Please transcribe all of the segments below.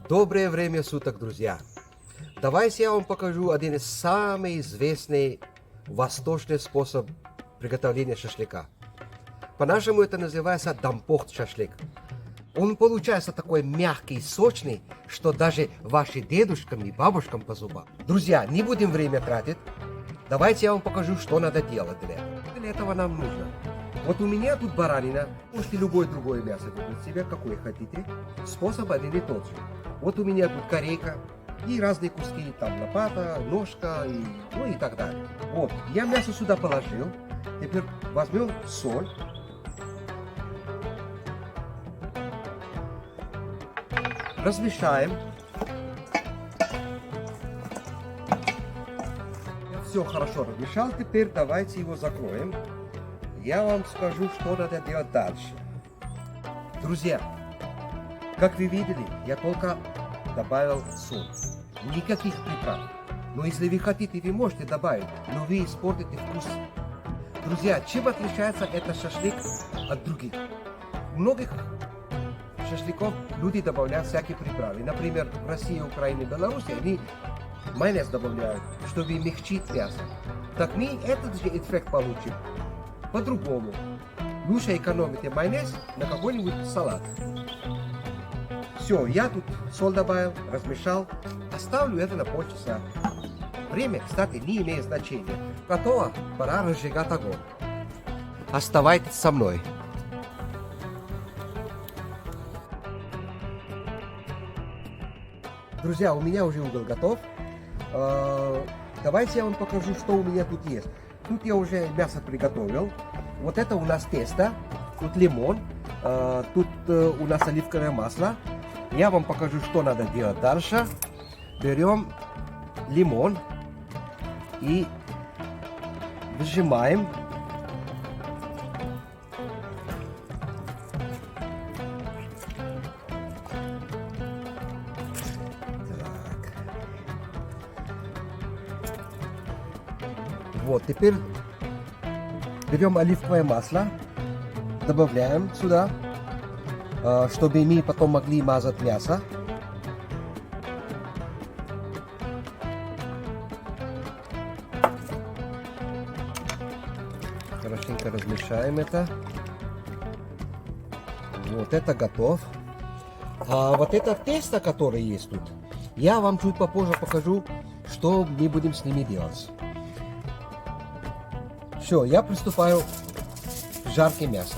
Доброе время суток, друзья! Давайте я вам покажу один из самых известных восточный способ приготовления шашлыка. По-нашему это называется дампохт шашлык. Он получается такой мягкий, сочный, что даже ваши дедушкам и бабушкам по зубам. Друзья, не будем время тратить. Давайте я вам покажу, что надо делать для этого. Для этого нам нужно. Вот у меня тут баранина. Можете любое другое мясо купить себе, какое хотите. Способ один и тот же. Вот у меня тут корейка и разные куски, там лопата, ножка и так далее. Вот, я мясо сюда положил. Теперь возьмем соль. Размешаем. Все хорошо размешал. Теперь давайте его закроем. Я вам скажу, что надо делать дальше. Друзья, как вы видели, я только добавил соль. Никаких приправ. Но если вы хотите, вы можете добавить, но вы испортите вкус. Друзья, чем отличается этот шашлык от других? У многих шашлыков люди добавляют всякие приправы. Например, в России, Украине, Беларуси они майонез добавляют, чтобы мягчить мясо. Так мы этот же эффект получим по-другому. Лучше экономите майонез на какой-нибудь салат. Все, я тут соль добавил, размешал. Оставлю это на полчаса. Время, кстати, не имеет значения. Готово, пора разжигать огонь. Оставайтесь со мной. Друзья, у меня уже угол готов. Давайте я вам покажу, что у меня тут есть. Тут я уже мясо приготовил. Вот это у нас тесто. Тут лимон. Тут у нас оливковое масло. Я вам покажу, что надо делать дальше. Берем лимон и выжимаем. Вот, теперь берем оливковое масло, добавляем сюда, чтобы мы потом могли мазать мясо. Хорошенько размешаем это. Вот это готов. А вот это тесто, которое есть тут, я вам чуть попозже покажу, что мы будем с ними делать. Все, я приступаю к жарке мяса.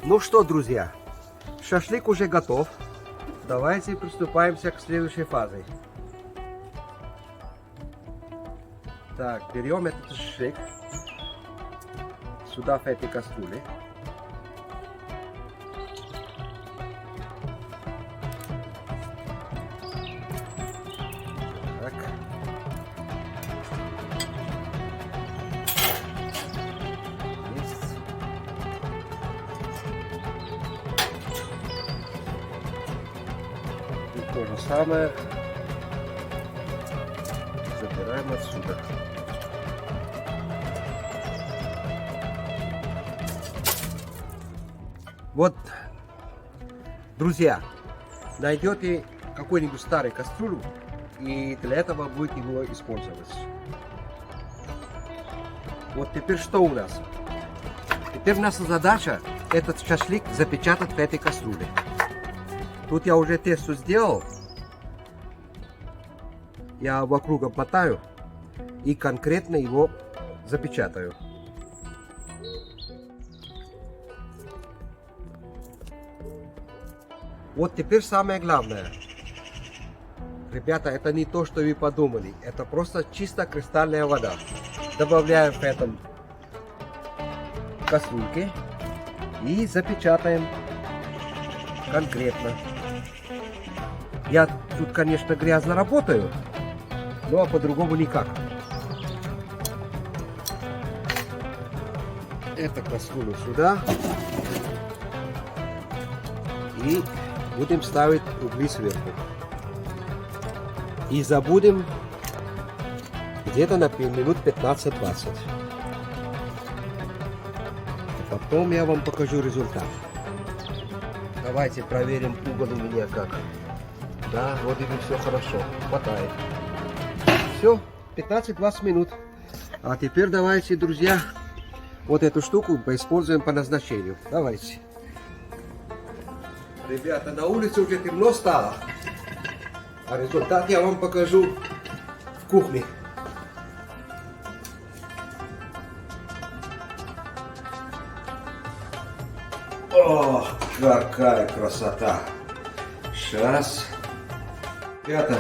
Ну что, друзья, шашлык уже готов. Давайте приступаемся к следующей фазе. Так, берем этот шашлык сюда в этой кастрюле. Так. То же самое забираем отсюда. Вот, друзья, найдете какую-нибудь старую кастрюлю, и для этого будет его использовать. Вот теперь что у нас? Теперь наша задача этот шашлык запечатать в этой кастрюле. Тут я уже тесто сделал. Я вокруг обмотаю и конкретно его запечатаю. Вот теперь самое главное. Ребята, это не то, что вы подумали. Это просто чисто кристальная вода. Добавляем в этом кастрюльке и запечатаем конкретно. Я тут, конечно, грязно работаю, но по-другому никак. Это кастрюлю сюда. И будем ставить угли сверху. И забудем где-то на минут 15-20. Потом я вам покажу результат. Давайте проверим угол у меня как. Да, вроде бы все хорошо. Хватает. Все, 15-20 минут. А теперь давайте, друзья, вот эту штуку поиспользуем по назначению. Давайте. Ребята, на улице уже темно стало. А результат я вам покажу в кухне. О, какая красота! Сейчас. Ребята,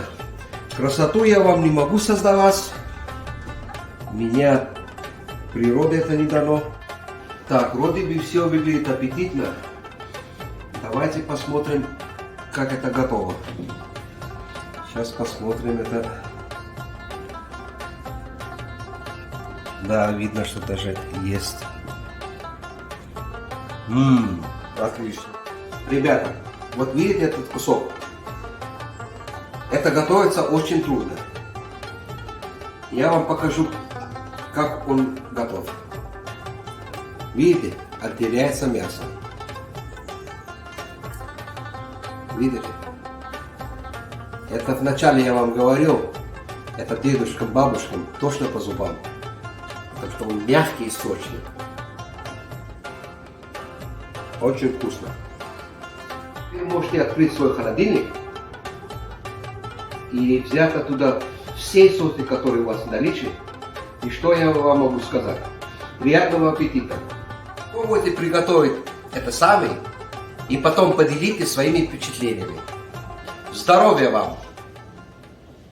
красоту я вам не могу создавать. Меня природа это не дано. Так, вроде бы все выглядит аппетитно. Давайте посмотрим, как это готово. Сейчас посмотрим это. Да, видно, что даже есть. Отлично. Ребята, вот видите этот кусок? Это готовится очень трудно. Я вам покажу, как он готов. Видите? Отделяется мясо. Видите? Это вначале я вам говорил, это дедушкам, бабушкам точно по зубам. Так что он мягкий и сочный. Очень вкусно. Вы можете открыть свой холодильник и взять оттуда все соусы, которые у вас в наличии. И что я вам могу сказать? Приятного аппетита! Попробуйте приготовить это сами и потом поделитесь своими впечатлениями. Здоровья вам!